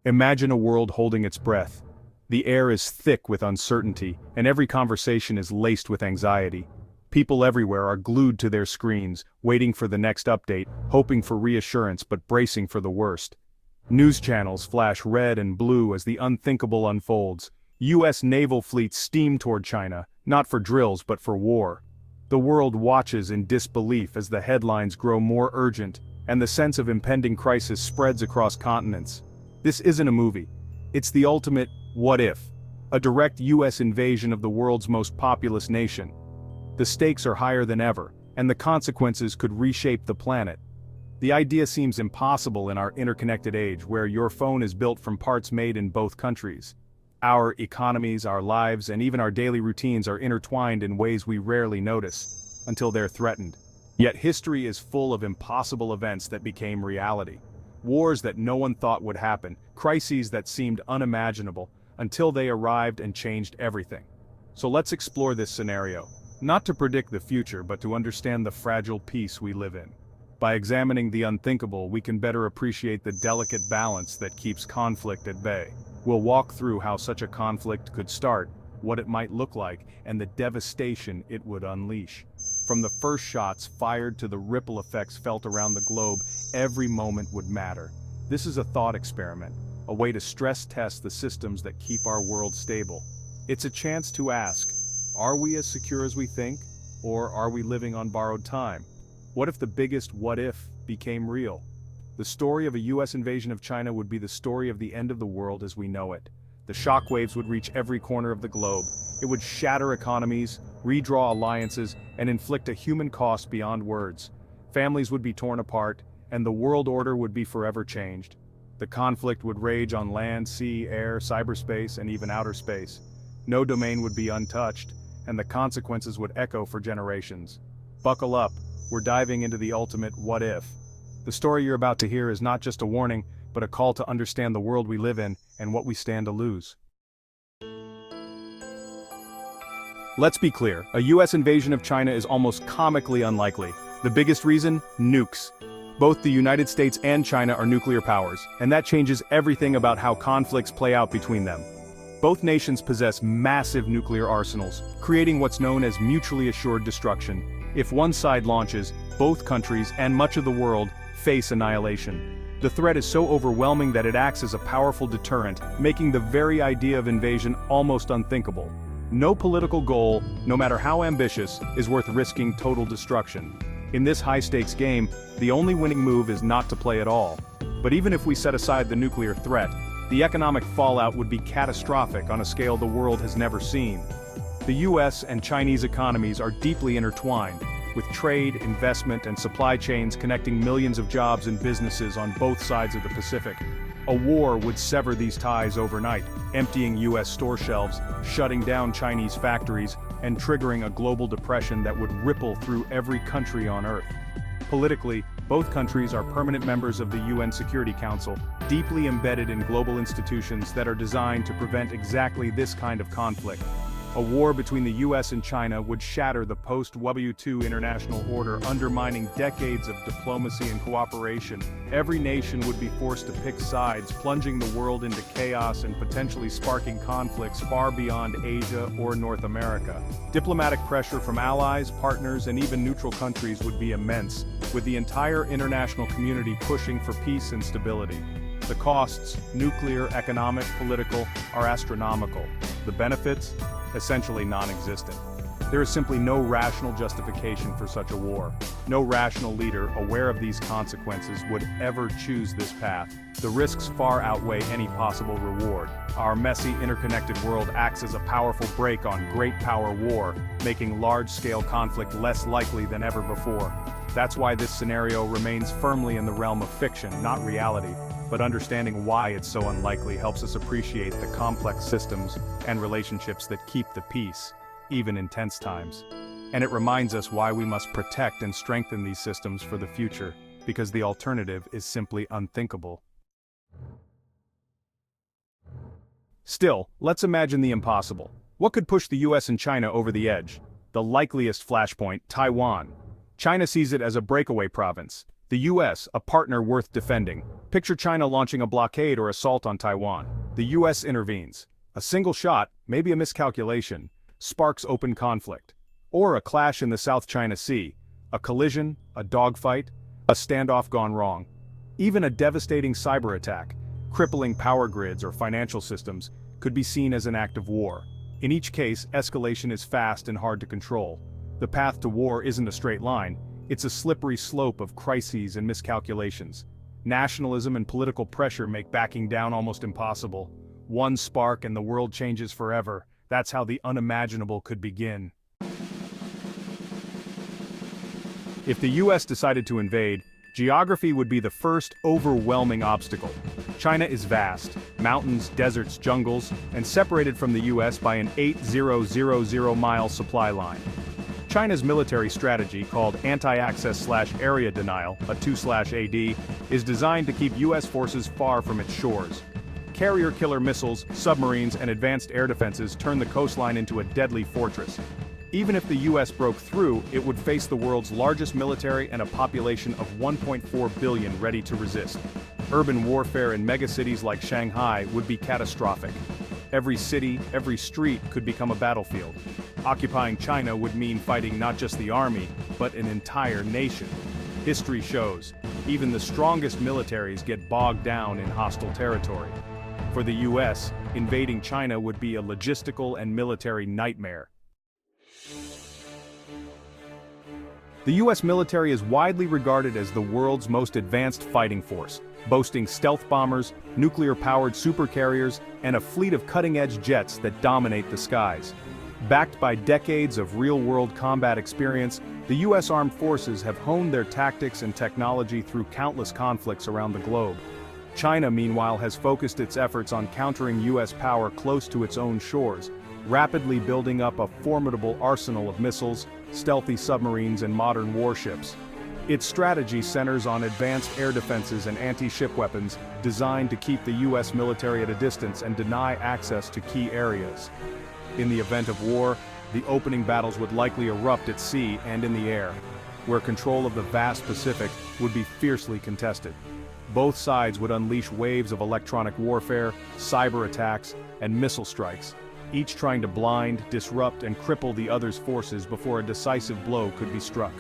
Imagine a world holding its breath. The air is thick with uncertainty, and every conversation is laced with anxiety. People everywhere are glued to their screens, waiting for the next update, hoping for reassurance but bracing for the worst. News channels flash red and blue as the unthinkable unfolds. U.S. naval fleets steam toward China, not for drills but for war. The world watches in disbelief as the headlines grow more urgent, and the sense of impending crisis spreads across continents. This isn't a movie. It's the ultimate what if, a direct U.S. invasion of the world's most populous nation. The stakes are higher than ever, and the consequences could reshape the planet. The idea seems impossible in our interconnected age where your phone is built from parts made in both countries. Our economies, our lives, and even our daily routines are intertwined in ways we rarely notice, until they're threatened. Yet history is full of impossible events that became reality. Wars that no one thought would happen, crises that seemed unimaginable, until they arrived and changed everything. So let's explore this scenario, not to predict the future but to understand the fragile peace we live in. By examining the unthinkable, we can better appreciate the delicate balance that keeps conflict at bay. We'll walk through how such a conflict could start, what it might look like, and the devastation it would unleash. From the first shots fired to the ripple effects felt around the globe, every moment would matter. This is a thought experiment, a way to stress test the systems that keep our world stable. It's a chance to ask, are we as secure as we think, or are we living on borrowed time? What if the biggest what if became real? The story of a U.S. invasion of China would be the story of the end of the world as we know it. The shockwaves would reach every corner of the globe. It would shatter economies, redraw alliances, and inflict a human cost beyond words. Families would be torn apart, and the world order would be forever changed. The conflict would rage on land, sea, air, cyberspace, and even outer space. No domain would be untouched, and the consequences would echo for generations. Buckle up, we're diving into the ultimate what if. The story you're about to hear is not just a warning, but a call to understand the world we live in and what we stand to lose. Let's be clear, a U.S. invasion of China is almost comically unlikely. The biggest reason? Nukes. Both the United States and China are nuclear powers, and that changes everything about how conflicts play out between them. Both nations possess massive nuclear arsenals, creating what's known as mutually assured destruction. If one side launches, both countries and much of the world face annihilation. The threat is so overwhelming that it acts as a powerful deterrent, making the very idea of invasion almost unthinkable. No political goal, no matter how ambitious, is worth risking total destruction. In this high-stakes game, the only winning move is not to play at all. But even if we set aside the nuclear threat, the economic fallout would be catastrophic on a scale the world has never seen. The U.S. and Chinese economies are deeply intertwined, with trade, investment, and supply chains connecting millions of jobs and businesses on both sides of the Pacific. A war would sever these ties overnight, emptying U.S. store shelves, shutting down Chinese factories, and triggering a global depression that would ripple through every country on Earth. Politically, both countries are permanent members of the UN Security Council, deeply embedded in global institutions that are designed to prevent exactly this kind of conflict. A war between the U.S. and China would shatter the post-World War II international order, undermining decades of diplomacy and cooperation. Every nation would be forced to pick sides, plunging the world into chaos and potentially sparking conflicts far beyond Asia or North America. Diplomatic pressure from allies, partners, and even neutral countries would be immense, with the entire international community pushing for peace and stability. The costs, nuclear, economic, political, are astronomical. The benefits? Essentially non-existent. There is simply no rational justification for such a war. No rational leader, aware of these consequences, would ever choose this path. The risks far outweigh any possible reward. Our messy, interconnected world acts as a powerful brake on great power war, making large-scale conflict less likely than ever before. That's why this scenario remains firmly in the realm of fiction, not reality. But understanding why it's so unlikely helps us appreciate the complex systems and relationships that keep the peace, even in tense times. And it reminds us why we must protect and strengthen these systems for the future, because the alternative is simply unthinkable. Still, let's imagine the impossible. What could push the US and China over the edge? The likeliest flashpoint, Taiwan. China sees it as a breakaway province. The US, a partner worth defending. Picture China launching a blockade or assault on Taiwan. The US intervenes. A single shot, maybe a miscalculation, sparks open conflict. Or a clash in the South China Sea. A collision, a dogfight, a standoff gone wrong. Even a devastating cyber attack, crippling power grids or financial systems, could be seen as an act of war. In each case, escalation is fast and hard to control. The path to war isn't a straight line, it's a slippery slope of crises and miscalculations. Nationalism and political pressure make backing down almost impossible. One spark and the world changes forever. That's how the unimaginable could begin. If the US decided to invade, geography would be the first overwhelming obstacle. China is vast, mountains, deserts, jungles, and separated from the US by an 8,000-mile supply line. China's military strategy, called anti-access/area denial, a 2/AD, is designed to keep US forces far from its shores. Carrier-killer missiles, submarines, and advanced air defenses turn the coastline into a deadly fortress. Even if the US broke through, it would face the world's largest military and a population of 1.4 billion ready to resist. Urban warfare in megacities like Shanghai would be catastrophic. Every city, every street could become a battlefield. Occupying China would mean fighting not just the army, but an entire nation. History shows, even the strongest militaries get bogged down in hostile territory. For the US, invading China would be a logistical and military nightmare. The US military is widely regarded as the world's most advanced fighting force, boasting stealth bombers, nuclear-powered supercarriers, and a fleet of cutting-edge jets that dominate the skies. Backed by decades of real-world combat experience, the US Armed Forces have honed their tactics and technology through countless conflicts around the globe. China, meanwhile, has focused its efforts on countering US power close to its own shores, rapidly building up a formidable arsenal of missiles, stealthy submarines, and modern warships. Its strategy centers on advanced air defenses and anti-ship weapons designed to keep the US military at a distance and deny access to key areas. In the event of war, the opening battles would likely erupt at sea and in the air, where control of the vast Pacific would be fiercely contested. Both sides would unleash waves of electronic warfare, cyber attacks, and missile strikes, each trying to blind, disrupt, and cripple the other's forces before a decisive blow could be struck.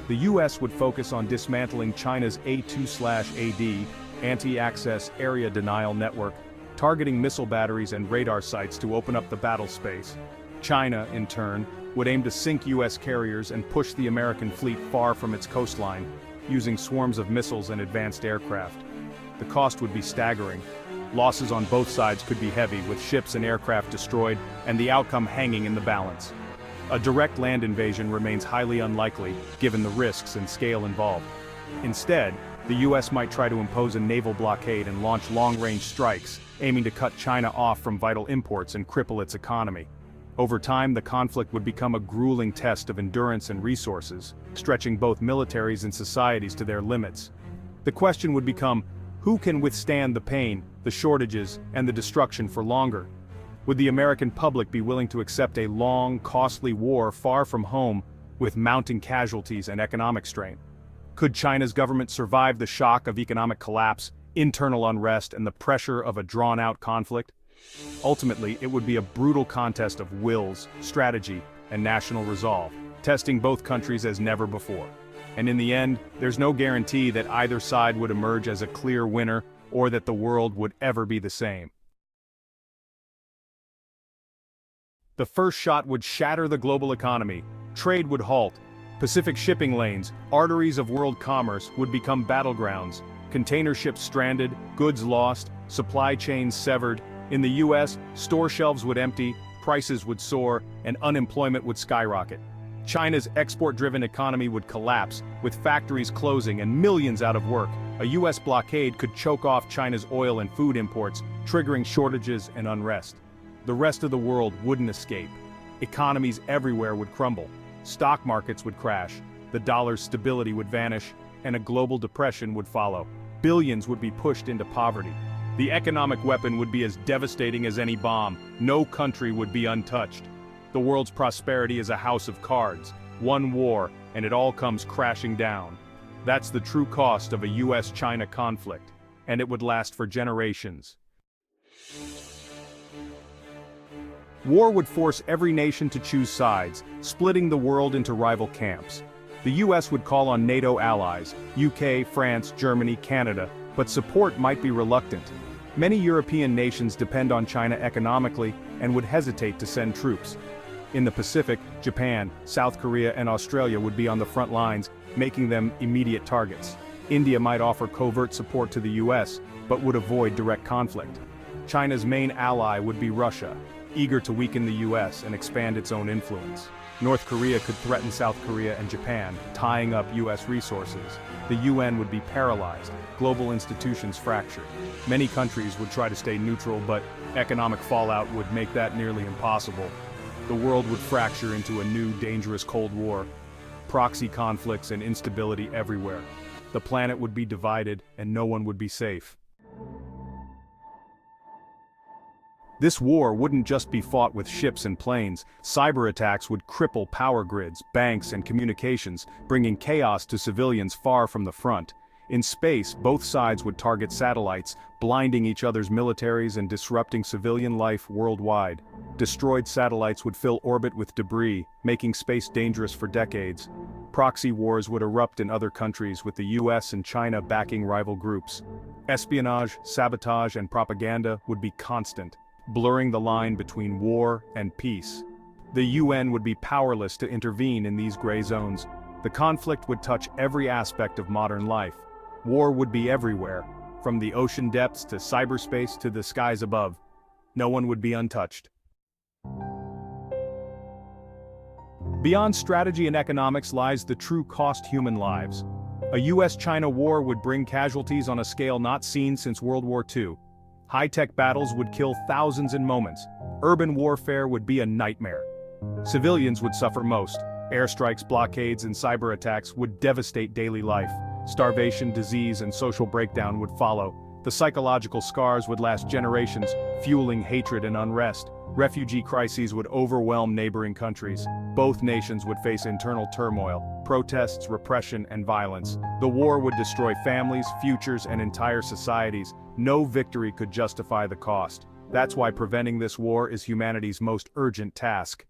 The US would focus on dismantling China's A2/AD, anti-access area denial network, targeting missile batteries and radar sites to open up the battle space. China, in turn, would aim to sink US carriers and push the American fleet far from its coastline, using swarms of missiles and advanced aircraft. The cost would be staggering. Losses on both sides could be heavy, with ships and aircraft destroyed, and the outcome hanging in the balance. A direct land invasion remains highly unlikely, given the risks and scale involved. Instead, the US might try to impose a naval blockade and launch long-range strikes, aiming to cut China off from vital imports and cripple its economy. Over time, the conflict would become a grueling test of endurance and resources, stretching both militaries and societies to their limits. The question would become, who can withstand the pain, the shortages, and the destruction for longer? Would the American public be willing to accept a long, costly war far from home, with mounting casualties and economic strain? Could China's government survive the shock of economic collapse, internal unrest, and the pressure of a drawn-out conflict? Ultimately, it would be a brutal contest of wills, strategy, and national resolve, testing both countries as never before. And in the end, there's no guarantee that either side would emerge as a clear winner, or that the world would ever be the same. The first shot would shatter the global economy, trade would halt, Pacific shipping lanes, arteries of world commerce, would become battlegrounds, container ships stranded, goods lost, supply chains severed. In the US, store shelves would empty, prices would soar, and unemployment would skyrocket. China's export-driven economy would collapse, with factories closing and millions out of work. A US blockade could choke off China's oil and food imports, triggering shortages and unrest. The rest of the world wouldn't escape. Economies everywhere would crumble. Stock markets would crash, the dollar's stability would vanish, and a global depression would follow. Billions would be pushed into poverty. The economic weapon would be as devastating as any bomb. No country would be untouched. The world's prosperity is a house of cards. One war, and it all comes crashing down. That's the true cost of a US-China conflict, and it would last for generations. War would force every nation to choose sides, splitting the world into rival camps. The US would call on NATO allies, UK, France, Germany, Canada, but support might be reluctant. Many European nations depend on China economically and would hesitate to send troops. In the Pacific, Japan, South Korea and Australia would be on the front lines, making them immediate targets. India might offer covert support to the US, but would avoid direct conflict. China's main ally would be Russia, eager to weaken the US and expand its own influence. North Korea could threaten South Korea and Japan, tying up US resources. The UN would be paralyzed, global institutions fractured. Many countries would try to stay neutral, but economic fallout would make that nearly impossible. The world would fracture into a new, dangerous Cold War. Proxy conflicts and instability everywhere. The planet would be divided, and no one would be safe. This war wouldn't just be fought with ships and planes. Cyber attacks would cripple power grids, banks, and communications, bringing chaos to civilians far from the front. In space, both sides would target satellites, blinding each other's militaries and disrupting civilian life worldwide. Destroyed satellites would fill orbit with debris, making space dangerous for decades. Proxy wars would erupt in other countries, with the US and China backing rival groups. Espionage, sabotage, and propaganda would be constant, blurring the line between war and peace. The UN would be powerless to intervene in these gray zones. The conflict would touch every aspect of modern life. War would be everywhere, from the ocean depths to cyberspace to the skies above. No one would be untouched. Beyond strategy and economics lies the true cost: human lives. A US-China war would bring casualties on a scale not seen since World War II. High-tech battles would kill thousands in moments. Urban warfare would be a nightmare. Civilians would suffer most. Airstrikes, blockades, and cyber attacks would devastate daily life. Starvation, disease, and social breakdown would follow. The psychological scars would last generations, fueling hatred and unrest. Refugee crises would overwhelm neighboring countries. Both nations would face internal turmoil, protests, repression, and violence. The war would destroy families, futures, and entire societies. No victory could justify the cost. That's why preventing this war is humanity's most urgent task.